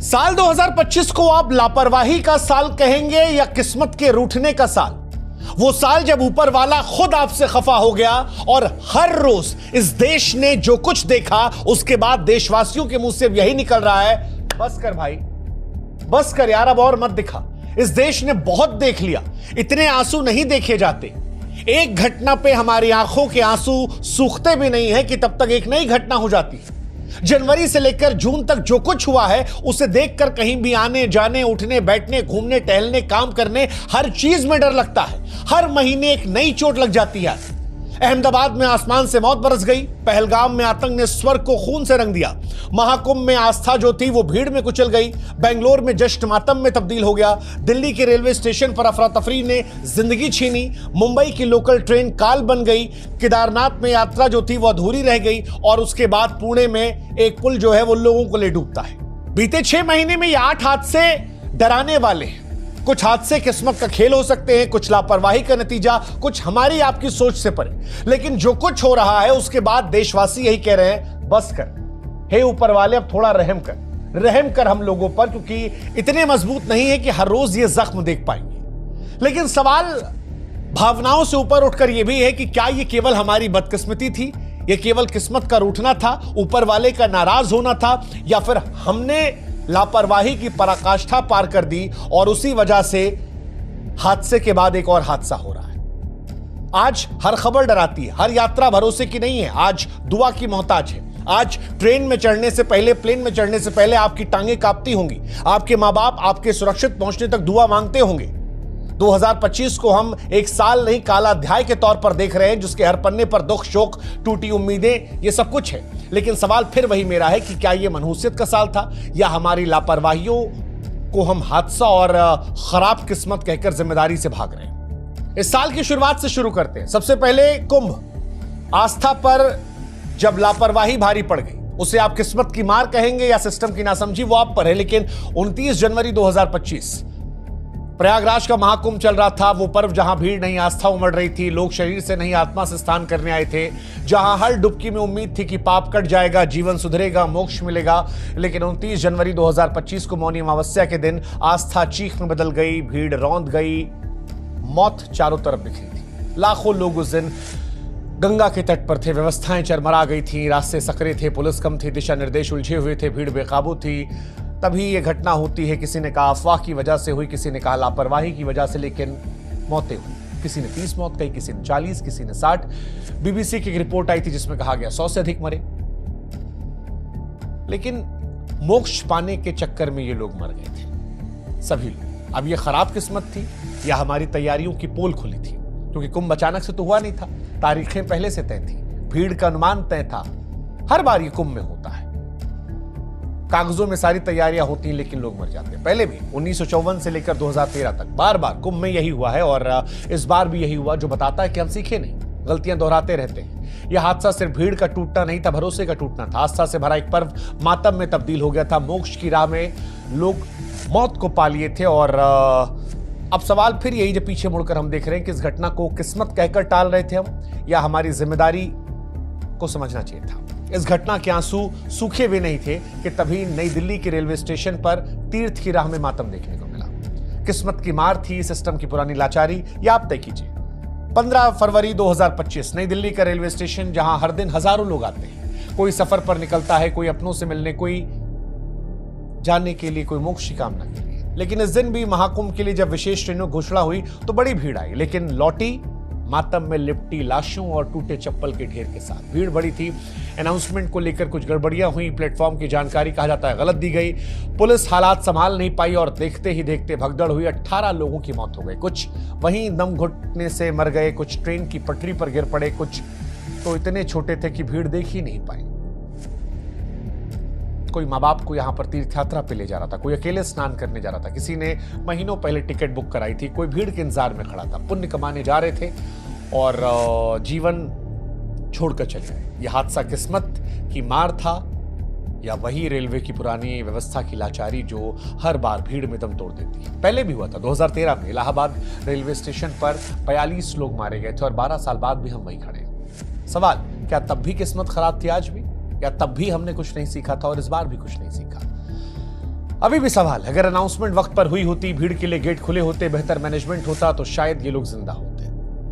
साल 2025 को आप लापरवाही का साल कहेंगे या किस्मत के रूठने का साल? वो साल जब ऊपर वाला खुद आपसे खफा हो गया और हर रोज इस देश ने जो कुछ देखा उसके बाद देशवासियों के मुंह से यही निकल रहा है, बस कर भाई, बस कर यार, अब और मत दिखा। इस देश ने बहुत देख लिया, इतने आंसू नहीं देखे जाते। एक घटना पे हमारी आंखों के आंसू सूखते भी नहीं है कि तब तक एक नई घटना हो जाती है। जनवरी से लेकर जून तक जो कुछ हुआ है उसे देखकर कहीं भी आने जाने, उठने बैठने, घूमने टहलने, काम करने, हर चीज में डर लगता है। हर महीने एक नई चोट लग जाती है। अहमदाबाद में आसमान से मौत बरस गई, पहलगाम में आतंक ने स्वर्ग को खून से रंग दिया, महाकुंभ में आस्था जो थी वो भीड़ में कुचल गई, बेंगलोर में जश्न मातम में तब्दील हो गया, दिल्ली के रेलवे स्टेशन पर अफरा तफरी ने जिंदगी छीनी, मुंबई की लोकल ट्रेन काल बन गई, केदारनाथ में यात्रा जो थी वो अधूरी रह गई और उसके बाद पुणे में एक पुल जो है वो लोगों को ले डूबता है। बीते 6 महीने में ये 8 हादसे डराने वाले हैं। कुछ हादसे किस्मत का खेल हो सकते हैं, कुछ लापरवाही का नतीजा, कुछ हमारी आपकी सोच से परे, लेकिन जो कुछ हो रहा है उसके बाद देशवासी यही कह रहे हैं, बस कर, हे ऊपर वाले अब थोड़ा रहम कर हम लोगों पर, क्योंकि इतने मजबूत नहीं है कि हर रोज ये जख्म देख पाएंगे। लेकिन सवाल भावनाओं से ऊपर उठकर यह भी है कि क्या ये केवल हमारी बदकिस्मती थी, ये केवल किस्मत का रूठना था, ऊपर वाले का नाराज होना था, या फिर हमने लापरवाही की पराकाष्ठा पार कर दी और उसी वजह से हादसे के बाद एक और हादसा हो रहा है। आज हर खबर डराती है, हर यात्रा भरोसे की नहीं है, आज दुआ की मोहताज है। आज ट्रेन में चढ़ने से पहले, प्लेन में चढ़ने से पहले आपकी टांगें कांपती होंगी, आपके मां बाप आपके सुरक्षित पहुंचने तक दुआ मांगते होंगे। 2025 को हम एक साल नहीं, काला अध्याय के तौर पर देख रहे हैं, जिसके हर पन्ने पर दुख, शोक, टूटी उम्मीदें, ये सब कुछ है। लेकिन सवाल फिर वही मेरा है कि क्या ये मनहूसियत का साल था या हमारी लापरवाहियों को हम हादसा और खराब किस्मत कहकर जिम्मेदारी से भाग रहे हैं। इस साल की शुरुआत से शुरू करते हैं। सबसे पहले कुंभ। आस्था पर जब लापरवाही भारी पड़ गई, उसे आप किस्मत की मार कहेंगे या सिस्टम की नासमझी, वो आप पर है। लेकिन 29 जनवरी 2025 प्रयागराज का महाकुंभ चल रहा था, वो पर्व जहां भीड़ नहीं आस्था उमड़ रही थी, लोग शरीर से नहीं आत्मा से स्नान करने आए थे, जहां हर डुबकी में उम्मीद थी कि पाप कट जाएगा, जीवन सुधरेगा, मोक्ष मिलेगा। लेकिन 29 जनवरी 2025 को मौनी अमावस्या के दिन आस्था चीख में बदल गई, भीड़ रौंद गई, मौत चारों तरफ बिखरी थी। लाखों लोग उस दिन गंगा के तट पर थे, व्यवस्थाएं चरमरा गई थी, रास्ते सकरे थे, पुलिस कम थी, दिशा निर्देश उलझे हुए थे, भीड़ बेकाबू थी। तभी ये घटना होती है। किसी ने कहा अफवाह की वजह से हुई, किसी ने कहा लापरवाही की वजह से, लेकिन मौतें हुई। किसी ने 30 मौत कही, किसी ने 40, किसी ने 60। बीबीसी की एक रिपोर्ट आई थी जिसमें कहा गया 100 से अधिक मरे। लेकिन मोक्ष पाने के चक्कर में ये लोग मर गए थे, सभी लोग। अब ये खराब किस्मत थी या हमारी तैयारियों की पोल खुली थी? क्योंकि कुंभ अचानक से तो हुआ नहीं था, तारीखें पहले से तय थी, भीड़ का अनुमान तय था। हर बार ये कुंभ में होता है, कागजों में सारी तैयारियां होती हैं लेकिन लोग मर जाते हैं। पहले भी 1954 से लेकर 2013 तक बार बार कुंभ में यही हुआ है और इस बार भी यही हुआ, जो बताता है कि हम सीखे नहीं, गलतियां दोहराते रहते हैं। यह हादसा सिर्फ भीड़ का टूटना नहीं था, भरोसे का टूटना था। आस्था से भरा एक पर्व मातम में तब्दील हो गया था। मोक्ष की राह में लोग मौत को पा लिए थे और अब सवाल फिर यही, जब पीछे मुड़कर हम देख रहे हैं कि इस घटना को किस्मत कहकर टाल रहे थे हम या हमारी जिम्मेदारी को समझना चाहिए था। इस घटना के आंसू सूखे भी नहीं थे कि तभी नई दिल्ली के रेलवे स्टेशन पर तीर्थ की राह में मातम देखने को मिला। किस्मत की मार थी, सिस्टम की पुरानी लाचारी, या आप तय कीजिए। 15 फरवरी 2025 नई दिल्ली का रेलवे स्टेशन, जहां हर दिन हजारों लोग आते हैं। कोई सफर पर निकलता है, कोई अपनों से मिलने, कोई जानने के लिए, कोई मोक्ष की कामना के लिए। लेकिन इस दिन भी महाकुंभ के लिए जब विशेष ट्रेनों की घोषणा हुई तो बड़ी भीड़ आई, लेकिन लौटी मातम में लिपटी लाशों और टूटे चप्पल के ढेर के साथ। भीड़ बड़ी थी, अनाउंसमेंट को लेकर कुछ गड़बड़ियां हुई, प्लेटफॉर्म की जानकारी कहा जाता है गलत दी गई, पुलिस हालात संभाल नहीं पाई और देखते ही देखते भगदड़ हुई। 18 लोगों की मौत हो गई, कुछ वहीं दम घुटने से मर गए, कुछ ट्रेन की पटरी पर गिर पड़े, कुछ तो इतने छोटे थे कि भीड़ देख ही नहीं पाई। कोई माँ बाप को यहां पर तीर्थ यात्रा पे ले जा रहा था, कोई अकेले स्नान करने जा रहा था, किसी ने महीनों पहले टिकट बुक कराई थी, कोई भीड़ के इंतजार में खड़ा था, पुण्य कमाने जा रहे थे और जीवन छोड़कर चले गए। यह हादसा किस्मत की मार था या वही रेलवे की पुरानी व्यवस्था की लाचारी जो हर बार भीड़ में दम तोड़ देती है? पहले भी हुआ था 2013 में इलाहाबाद रेलवे स्टेशन पर 42 लोग मारे गए थे और 12 साल बाद भी हम वहीं खड़े हैं। सवाल, क्या तब भी किस्मत खराब थी आज भी, या तब भी हमने कुछ नहीं सीखा था और इस बार भी कुछ नहीं सीखा? अभी भी सवाल है, अगर अनाउंसमेंट वक्त पर हुई होती, भीड़ के लिए गेट खुले होते, बेहतर मैनेजमेंट होता, तो शायद ये लोग जिंदा होते।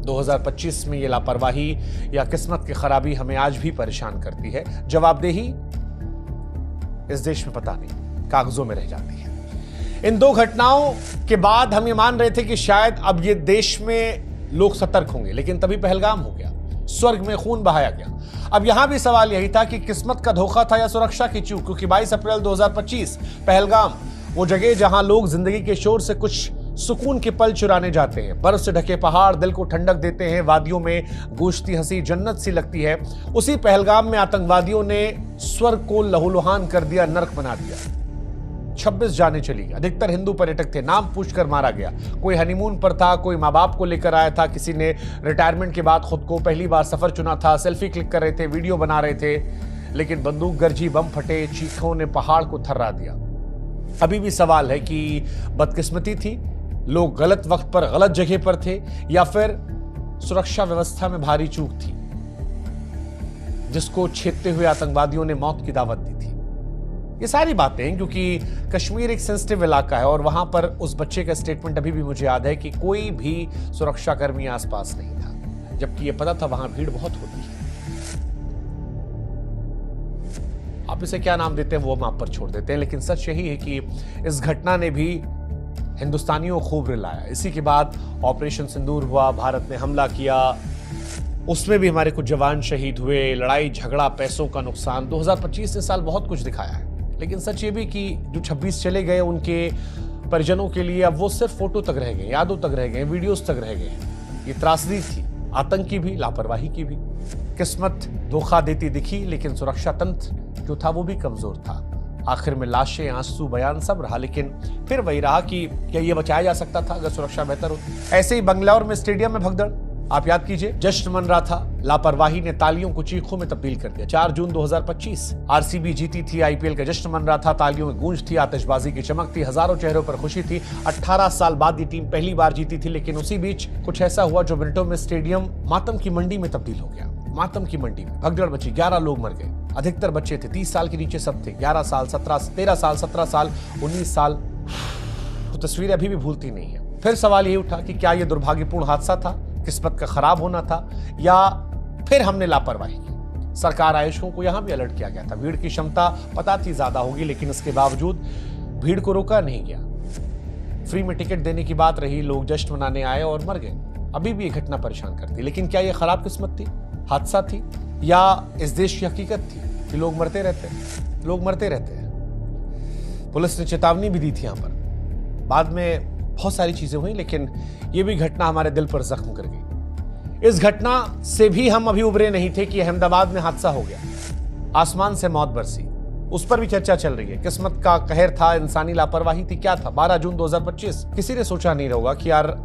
2025 में ये लापरवाही या किस्मत की खराबी हमें आज भी परेशान करती है। जवाबदेही इस देश में पता नहीं कागजों में रह जाती है। इन दो घटनाओं के बाद हम ये मान रहे थे कि शायद अब ये देश में लोग सतर्क होंगे, लेकिन तभी पहलगाम हो गया, स्वर्ग में खून बहाया गया। अब यहां भी सवाल यही था कि किस्मत का धोखा था या सुरक्षा की चूक, क्योंकि 22 अप्रैल 2025 पहलगाम, वो जगह जहां लोग जिंदगी के शोर से कुछ सुकून के पल चुराने जाते हैं, बर्फ से ढके पहाड़ दिल को ठंडक देते हैं, वादियों में गूंजती हंसी जन्नत सी लगती है, उसी पहलगाम में आतंकवादियों ने स्वर्ग को लहूलुहान कर दिया, नर्क बना दिया। 26 जाने चली गई, अधिकतर हिंदू पर्यटक थे, नाम पूछकर मारा गया। कोई हनीमून पर था, कोई माँ बाप को लेकर आया था, किसी ने रिटायरमेंट के बाद खुद को पहली बार सफर चुना था, सेल्फी क्लिक कर रहे थे, वीडियो बना रहे थे, लेकिन बंदूक गर्जी, बम फटे, चीखों ने पहाड़ को थर्रा दिया। अभी भी सवाल है कि बदकिस्मती थी, लोग गलत वक्त पर गलत जगह पर थे, या फिर सुरक्षा व्यवस्था में भारी चूक थी जिसको छेदते हुए आतंकवादियों ने मौत की दावत दी थी। ये सारी बातें, क्योंकि कश्मीर एक सेंसिटिव इलाका है और वहां पर उस बच्चे का स्टेटमेंट अभी भी मुझे याद है कि कोई भी सुरक्षाकर्मी आसपास नहीं था, जबकि ये पता था वहां भीड़ बहुत होती है। आप इसे क्या नाम देते हैं वो हम आप पर छोड़ देते हैं, लेकिन सच यही है कि इस घटना ने भी हिंदुस्तानियों को खूब रिलाया। इसी के बाद ऑपरेशन सिंदूर हुआ, भारत ने हमला किया, उसमें भी हमारे कुछ जवान शहीद हुए, लड़ाई झगड़ा, पैसों का नुकसान। 2025 ने साल बहुत कुछ दिखाया है, लेकिन सच ये भी कि जो 26 चले गए उनके परिजनों के लिए अब वो सिर्फ फोटो तक रह गए, यादों तक रह गए, वीडियोस तक रह गए। ये त्रासदी थी, आतंक की भी, लापरवाही की भी। किस्मत धोखा देती दिखी, लेकिन सुरक्षा तंत्र जो था वो भी कमजोर था। आखिर में लाशें, आंसू, बयान सब रहा, लेकिन फिर वही रहा कि क्या ये बचाया जा सकता था अगर सुरक्षा बेहतर होती। ऐसे ही बंगलौर में स्टेडियम में भगदड़, आप याद कीजिए, जश्न मन रहा था, लापरवाही ने तालियों को चीखों में तब्दील कर दिया। 4 जून 2025 आरसीबी जीती थी, आईपीएल का जश्न मन रहा था, तालियों में गूंज थी, आतिशबाजी की चमक थी, हजारों चेहरों पर खुशी थी। 18 साल बाद ये टीम पहली बार जीती थी, लेकिन उसी बीच कुछ ऐसा हुआ जो मिनटों में स्टेडियम मातम की मंडी में तब्दील हो गया। मातम की मंडी में भगदड़ मची, 11 लोग मर गए, अधिकतर बच्चे थे, 30 साल के नीचे सब थे, 11 साल, 13 साल, 17 साल, 19 साल। तो तस्वीरें अभी भी भूलती नहीं है। फिर सवाल ये उठा कि क्या यह दुर्भाग्यपूर्ण हादसा था, किस्मत का खराब होना था, या फिर हमने लापरवाही की। सरकार आयोजकों को यहां भी अलर्ट किया गया था। भीड़ की क्षमता पता थी ज्यादा होगी, लेकिन इसके बावजूद भीड़ को रोका नहीं गया। फ्री में टिकट देने की बात रही, लोग जश्न मनाने आए और मर गए। अभी भी ये घटना परेशान करती, लेकिन क्या यह खराब किस्मत थी, हादसा थी, या इस देश की हकीकत थी कि लोग मरते रहते हैं, लोग मरते रहते हैं। पुलिस ने चेतावनी भी दी थी यहां पर, बाद में बहुत सारी चीजें हुई, लेकिन यह भी घटना हमारे दिल पर जख्म कर गई। इस घटना से भी हम अभी उबरे नहीं थे कि अहमदाबाद में हादसा हो गया, आसमान से मौत बरसी, उस पर भी चर्चा चल रही है। किस्मत का कहर था, इंसानी लापरवाही थी, क्या था? 12 जून 2025 किसी ने सोचा नहीं होगा कि यार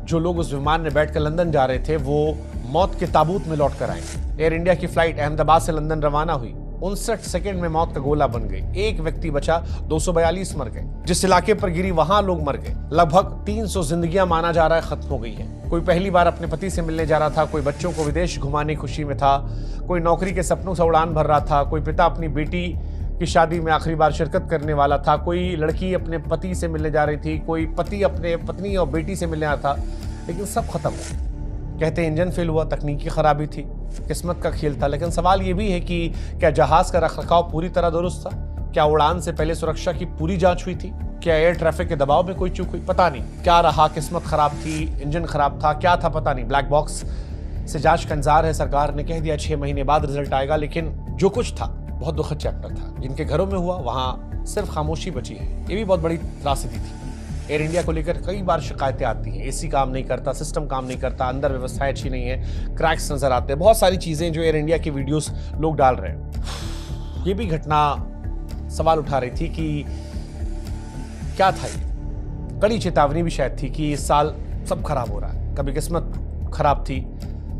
जो लोग उस विमान में बैठकर लंदन जा रहे थे वो मौत के ताबूत में लौट कर आएंगे। एयर इंडिया की फ्लाइट अहमदाबाद से लंदन रवाना हुई, 59 सेकंड में मौत का गोला बन गई, एक व्यक्ति बचा, 242 मर गए। जिस इलाके पर गिरी वहां लोग मर गए। लगभग 300 जिंदगियां माना जा रहा है खत्म हो गई हैं। कोई पहली बार अपने पति से मिलने जा रहा था, कोई बच्चों को विदेश घुमाने की खुशी में था, कोई नौकरी के सपनों से उड़ान भर रहा था, कोई पिता अपनी बेटी की शादी में आखिरी बार शिरकत करने वाला था, कोई लड़की अपने पति से मिलने जा रही थी, कोई पति अपने पत्नी और बेटी से मिलने आ रहा था, लेकिन सब खत्म हो गया। कहते हैं इंजन फेल हुआ, तकनीकी खराबी थी, किस्मत का खेल था। लेकिन सवाल यह भी है कि क्या जहाज का रखरखाव पूरी तरह दुरुस्त था? क्या उड़ान से पहले सुरक्षा की पूरी जांच हुई थी? क्या एयर ट्रैफिक के दबाव में कोई चूक हुई? पता नहीं क्या रहा, किस्मत खराब थी, इंजन खराब था, क्या था पता नहीं। ब्लैक बॉक्स से जांच का इंतजार है, सरकार ने कह दिया 6 महीने बाद रिजल्ट आएगा, लेकिन जो कुछ था बहुत दुखद चैप्टर था। जिनके घरों में हुआ वहां सिर्फ खामोशी बची है, ये भी बहुत बड़ी त्रासदी थी। एयर इंडिया को लेकर कई बार शिकायतें आती हैं, एसी काम नहीं करता, सिस्टम काम नहीं करता, अंदर व्यवस्थाएं अच्छी नहीं है, क्रैक्स नजर आते हैं, बहुत सारी चीजें जो एयर इंडिया की वीडियोस लोग डाल रहे हैं। ये भी घटना सवाल उठा रही थी कि क्या था ये। कड़ी चेतावनी भी शायद थी कि इस साल सब खराब हो रहा है। कभी किस्मत खराब थी,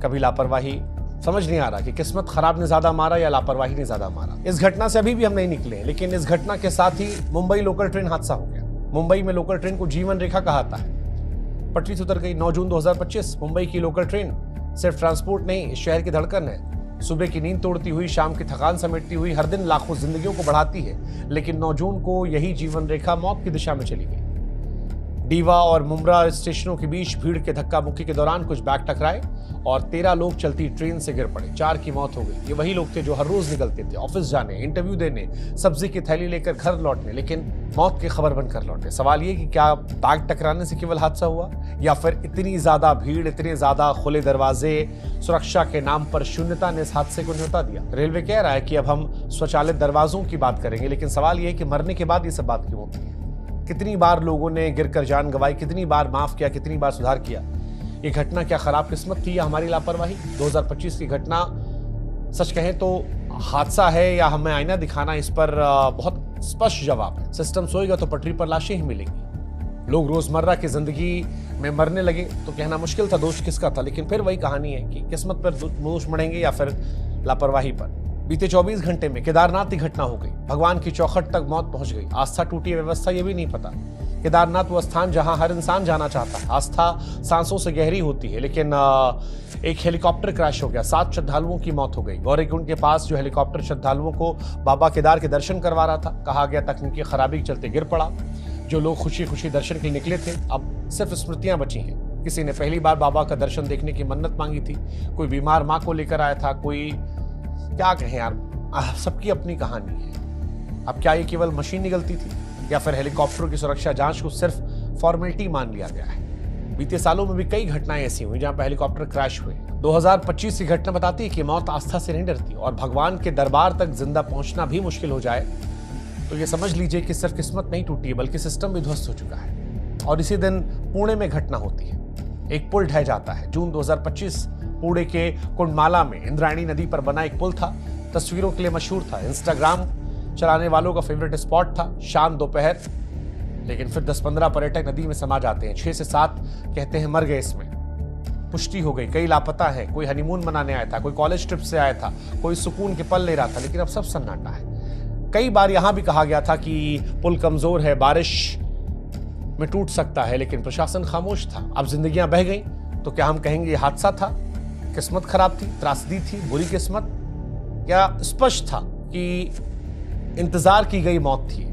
कभी लापरवाही। समझ नहीं आ रहा कि किस्मत खराब ने ज्यादा मारा या लापरवाही ने ज्यादा मारा। इस घटना से अभी भी हम नहीं निकले हैं, लेकिन इस घटना के साथ ही मुंबई लोकल ट्रेन हादसा हो गया। मुंबई में लोकल ट्रेन को जीवन रेखा कहाता है, पटरी से उतर गई। 9 जून 2025 मुंबई की लोकल ट्रेन सिर्फ ट्रांसपोर्ट नहीं, इस शहर की धड़कन है। सुबह की नींद तोड़ती हुई, शाम की थकान समेटती हुई, हर दिन लाखों जिंदगियों को बढ़ाती है, लेकिन 9 जून को यही जीवन रेखा मौत की दिशा में चली गई। डीवा और मुमरा स्टेशनों के बीच भीड़ के धक्का मुक्की के दौरान कुछ बैग टकराए और 13 लोग चलती ट्रेन से गिर पड़े। 4 की मौत हो गई। ये वही लोग थे जो हर रोज निकलते थे ऑफिस जाने, इंटरव्यू देने, सब्जी की थैली लेकर घर लौटने, लेकिन मौत की खबर बनकर लौटे। सवाल ये कि क्या बैग टकराने से केवल हादसा हुआ या फिर इतनी ज्यादा भीड़, इतने ज्यादा खुले दरवाजे, सुरक्षा के नाम पर शून्यता ने इस हादसे को न्योता दिया। रेलवे कह रहा है कि अब हम स्वचालित दरवाजों की बात करेंगे, लेकिन सवाल यह है कि मरने के बाद ये सब बात क्यों होती है? कितनी बार लोगों ने गिरकर जान गंवाई, कितनी बार माफ किया, कितनी बार सुधार किया। ये घटना क्या खराब किस्मत थी या हमारी लापरवाही? 2025 की घटना सच कहें तो हादसा है या हमें आईना दिखाना, इस पर बहुत स्पष्ट जवाब है। सिस्टम सोएगा तो पटरी पर लाशें ही मिलेंगी। लोग रोजमर्रा की जिंदगी में मरने लगे तो कहना मुश्किल था दोष किसका था, लेकिन फिर वही कहानी है कि किस्मत पर दोष मढ़ेंगे या फिर लापरवाही पर। बीते 24 घंटे में केदारनाथ की घटना हो गई। भगवान की चौखट तक मौत पहुंच गई। आस्था टूटी, व्यवस्था ये भी नहीं पता। केदारनाथ वो स्थान जहां हर इंसान जाना चाहता है। आस्था सांसों से गहरी होती है, लेकिन एक हेलीकॉप्टर क्रैश हो गया, 7 श्रद्धालुओं की मौत हो गई। गौरीकुंड के पास जो हेलीकॉप्टर श्रद्धालुओं को बाबा केदार के दर्शन करवा रहा था, कहा गया तकनीकी खराबी के चलते गिर पड़ा। जो लोग खुशी खुशी दर्शन के लिए निकले थे, अब सिर्फ स्मृतियां बची हैं। किसी ने पहली बार बाबा का दर्शन देखने की मन्नत मांगी थी, कोई बीमार माँ को लेकर आया था, कोई क्या कहें यार, सबकी अपनी कहानी है। अब क्या ये केवल मशीन निकलती थी या फिर हेलीकॉप्टरों की सुरक्षा जांच को सिर्फ फॉर्मेलिटी मान लिया गया है? बीते सालों में भी कई घटनाएं ऐसी हुई जहां पर हेलीकॉप्टर क्रैश हुए। 2025 की घटना बताती है कि मौत आस्था से नहीं डरती, और भगवान के दरबार तक जिंदा पहुंचना भी मुश्किल हो जाए तो ये समझ लीजिए कि सिर्फ किस्मत नहीं टूटी है, बल्कि सिस्टम भी ध्वस्त हो चुका है। और इसी दिन पुणे में घटना होती है। एक पुल ढह जाता है। जून 2025 पुणे के कुंडमाला में इंद्रायणी नदी पर बना एक पुल था। तस्वीरों के लिए मशहूर था, इंस्टाग्राम चलाने वालों का फेवरेट स्पॉट था। शाम दोपहर, लेकिन फिर 10-15 पर्यटक नदी में समा जाते हैं। 6 से 7 कहते हैं मर गए। इसमें पुष्टि हो गई, कई लापता है। कोई हनीमून मनाने आया था, कोई कॉलेज ट्रिप से आया था, कोई सुकून के पल ले रहा था, लेकिन अब सब सन्नाटा है। कई बार यहां भी कहा गया था कि पुल कमजोर है, बारिश में टूट सकता है, लेकिन प्रशासन खामोश था। अब जिंदगियां बह गई तो क्या हम कहेंगे ये हादसा था, किस्मत खराब थी, त्रासदी थी, बुरी किस्मत, या स्पष्ट था कि इंतजार की गई मौत थी?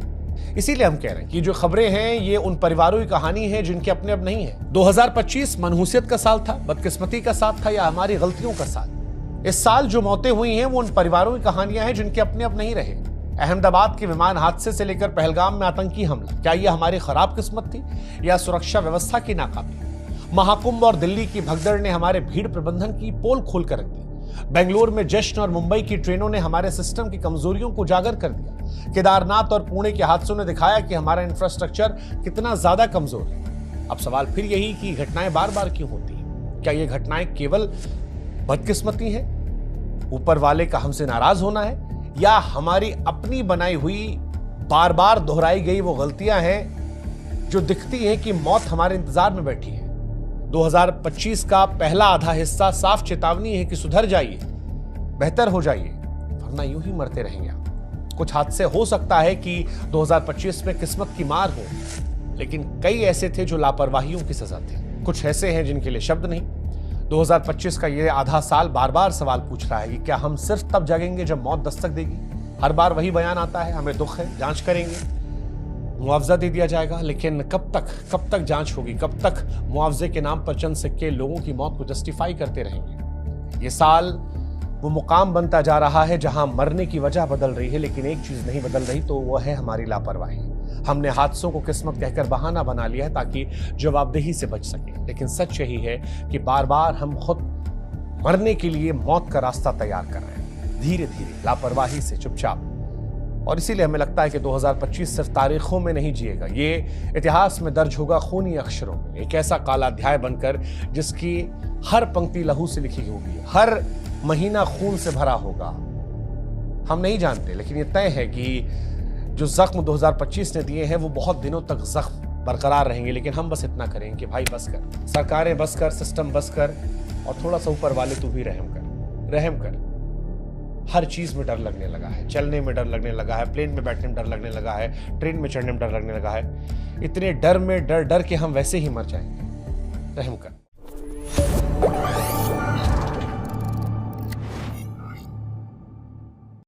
इसीलिए हम कह रहे हैं कि जो खबरें हैं ये उन परिवारों की कहानी है जिनके अपने अब नहीं है। 2025 मनहूसियत का साल था, बदकिस्मती का साल था, या हमारी गलतियों का साल? इस साल जो मौतें हुई हैं वो उन परिवारों की कहानियां हैं जिनके अपने अब नहीं रहे। अहमदाबाद के विमान हादसे से लेकर पहलगाम में आतंकी हमला, क्या यह हमारी खराब किस्मत थी या सुरक्षा व्यवस्था की नाकामी? महाकुंभ और दिल्ली की भगदड़ ने हमारे भीड़ प्रबंधन की पोल खोल कर रख दी। बेंगलुरु में जश्न और मुंबई की ट्रेनों ने हमारे सिस्टम की कमजोरियों को उजागर कर दिया। केदारनाथ और पुणे के हादसों ने दिखाया कि हमारा इंफ्रास्ट्रक्चर कितना ज्यादा कमजोर है। अब सवाल फिर यही कि घटनाएं बार बार क्यों होती हैं? क्या ये घटनाएं केवल बदकिस्मती हैं, ऊपर वाले का हमसे नाराज होना है, या हमारी अपनी बनाई हुई बार बार दोहराई गई वो गलतियां हैं जो दिखती हैं कि मौत हमारे इंतजार में बैठी है? 2025 का पहला आधा हिस्सा साफ चेतावनी है कि सुधर जाइए, बेहतर हो जाइए, वरना यूं ही मरते रहेंगे आप। कुछ हादसे हो सकता है कि 2025 में किस्मत की मार हो, लेकिन कई ऐसे थे जो लापरवाहियों की सजा थे। कुछ ऐसे हैं जिनके लिए शब्द नहीं। 2025 का ये आधा साल बार बार सवाल पूछ रहा है कि क्या हम सिर्फ तब जगेंगे जब मौत दस्तक देगी? हर बार वही बयान आता है, हमें दुख है, जांच करेंगे, मुआवजा दे दिया जाएगा, लेकिन कब तक जांच होगी? कब तक मुआवजे के नाम पर चंद सिक्के लोगों की मौत को जस्टिफाई करते रहेंगे? ये साल वो मुकाम बनता जा रहा है जहां मरने की वजह बदल रही है, लेकिन एक चीज नहीं बदल रही, तो वो है हमारी लापरवाही। हमने हादसों को किस्मत कहकर बहाना बना लिया है ताकि जवाबदेही से बच सके, लेकिन सच यही है कि बार बार हम खुद मरने के लिए मौत का रास्ता तैयार कर रहे हैं, धीरे धीरे, लापरवाही से, चुपचाप। और इसीलिए हमें लगता है कि 2025 सिर्फ तारीखों में नहीं जिएगा, ये इतिहास में दर्ज होगा खूनी अक्षरों में, एक ऐसा काला अध्याय बनकर जिसकी हर पंक्ति लहू से लिखी होगी, हर महीना खून से भरा होगा। हम नहीं जानते, लेकिन ये तय है कि जो जख्म 2025 ने दिए हैं वो बहुत दिनों तक जख्म बरकरार रहेंगे। लेकिन हम बस इतना करें कि भाई बस कर, सरकारें बस कर, सिस्टम बस कर, और थोड़ा सा ऊपर वाले तू भी रहम कर। हर चीज में डर लगने लगा है, चलने में डर लगने लगा है, प्लेन में बैठने में डर लगने लगा है, ट्रेन में चढ़ने में डर लगने लगा है। इतने डर में डर के हम वैसे ही मर जाएंगे। रहम कर।